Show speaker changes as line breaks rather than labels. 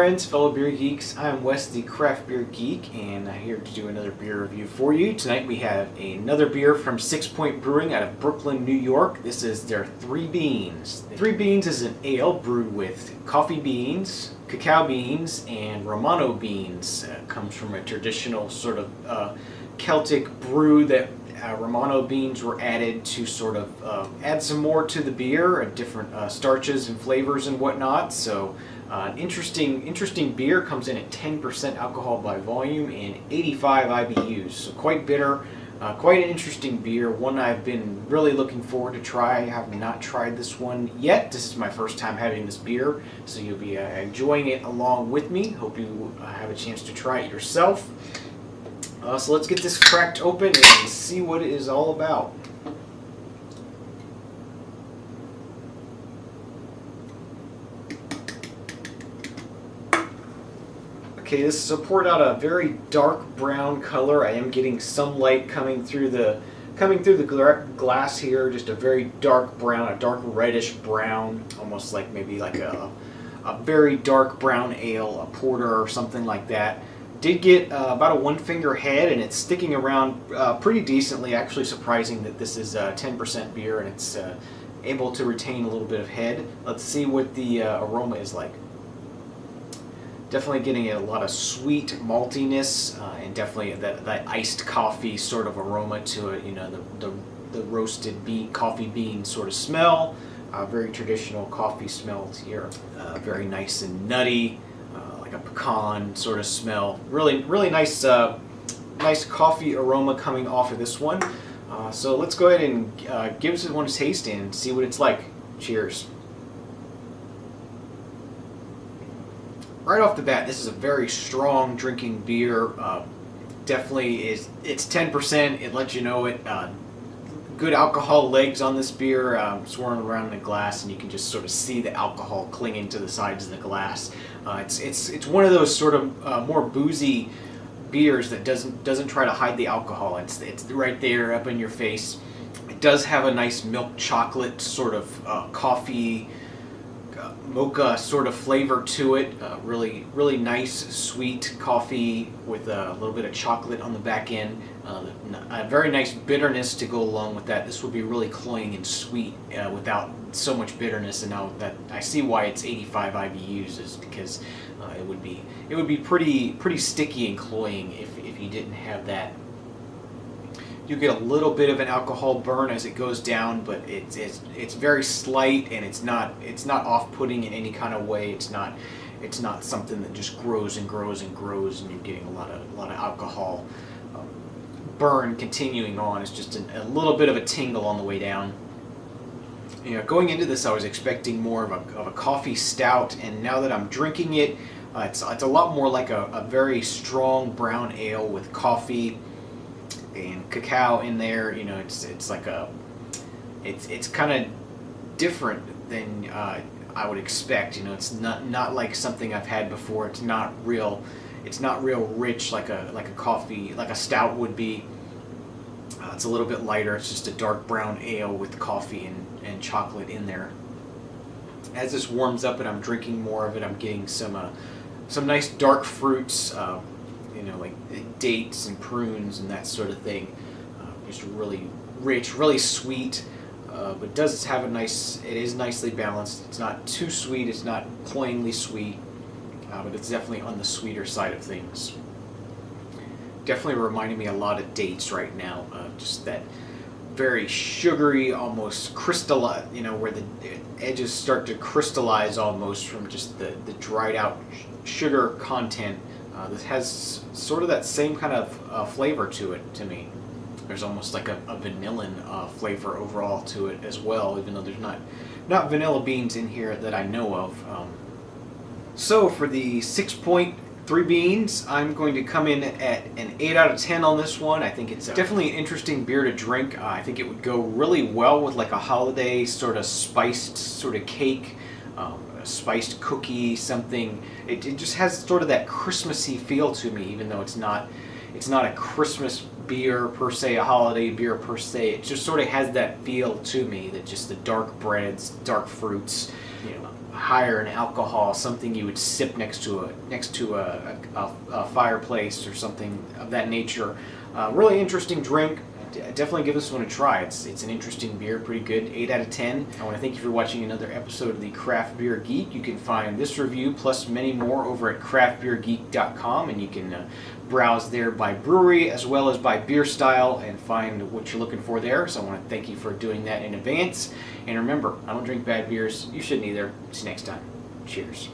friends, fellow beer geeks. I'm Wes, the craft beer geek, and I'm here to do another beer review for you. Tonight we have another beer from Sixpoint Brewing out of Brooklyn, New York. This is their Three Beans. Three Beans is an ale brewed with coffee beans, cacao beans, and Romano beans. It comes from a traditional sort of Celtic brew that Romano beans were added to sort of add some more to the beer, different starches and flavors and whatnot. So an interesting beer. Comes in at 10% alcohol by volume and 85 IBUs. So quite bitter, quite an interesting beer. One I've been really looking forward to try. I have not tried this one yet. This is my first time having this beer, so you'll be enjoying it along with me. Hope you have a chance to try it yourself. So let's get this cracked open and see what it is all about. Okay, this is poured out a very dark brown color. I am getting some light coming through the glass here. Just a very dark brown, a dark reddish brown, almost like maybe like a very dark brown ale, a porter or something like that. Did get about a 1 finger head, and it's sticking around pretty decently. Actually surprising that this is 10% beer and it's able to retain a little bit of head. Let's see what the aroma is like. Definitely getting a lot of sweet maltiness and definitely that iced coffee sort of aroma to it. You know, the roasted coffee bean sort of smell. Very traditional coffee smells here. Very nice and nutty. Like a pecan sort of smell. Really nice nice coffee aroma coming off of this one. So let's go ahead and give this one a taste and see what it's like. Cheers. Right off the bat, this is a very strong drinking beer. Definitely it's 10%. It lets you know it. Good alcohol legs on this beer, swirling around in the glass, and you can just sort of see the alcohol clinging to the sides of the glass. It's one of those sort of more boozy beers that doesn't try to hide the alcohol. It's right there up in your face. It does have a nice milk chocolate sort of coffee mocha sort of flavor to it. Really nice sweet coffee with a little bit of chocolate on the back end. A very nice bitterness to go along with that. This would be really cloying and sweet without so much bitterness. And now that I see why it's 85 IBUs is because it would be pretty sticky and cloying if you didn't have that. You get a little bit of an alcohol burn as it goes down, but it's very slight, and it's not off-putting in any kind of way. It's not something that just grows and grows and grows, and you're getting a lot of alcohol burn continuing on. It's just a little bit of a tingle on the way down. You know, going into this, I was expecting more of a coffee stout, and now that I'm drinking it, it's a lot more like a very strong brown ale with coffee and cacao in there. You know, it's like it's kind of different than I would expect. You know, it's not like something I've had before. It's not real rich like a coffee, like a stout would be. It's a little bit lighter. It's just a dark brown ale with coffee and chocolate in there. As this warms up and I'm drinking more of it, I'm getting some nice dark fruits. You know, like dates and prunes and that sort of thing. Just really rich, really sweet, but does have it is nicely balanced. It's not too sweet, it's not cloyingly sweet, but it's definitely on the sweeter side of things. Definitely reminding me a lot of dates right now. Just that very sugary, almost crystalline, you know, where the edges start to crystallize almost from just the dried out sugar content. This has sort of that same kind of flavor to it to me. There's almost like a vanillin flavor overall to it as well, even though there's not vanilla beans in here that I know of. So for the 6.3 beans, I'm going to come in at an 8 out of 10 on this one. I think it's definitely an interesting beer to drink. I think it would go really well with like a holiday sort of spiced sort of cake. A spiced cookie, something. It just has sort of that Christmassy feel to me, even though it's not a Christmas beer per se, a holiday beer per se. It just sort of has that feel to me, that just the dark breads, dark fruits, higher in alcohol, something you would sip next to a fireplace or something of that nature. Really interesting drink. Definitely give this one a try. It's an interesting beer, pretty good. 8 out of 10. I want to thank you for watching another episode of the Craft Beer Geek. You can find this review plus many more over at craftbeergeek.com, and you can browse there by brewery as well as by beer style and find what you're looking for there. So I want to thank you for doing that in advance. And remember, I don't drink bad beers. You shouldn't either. See you next time. Cheers.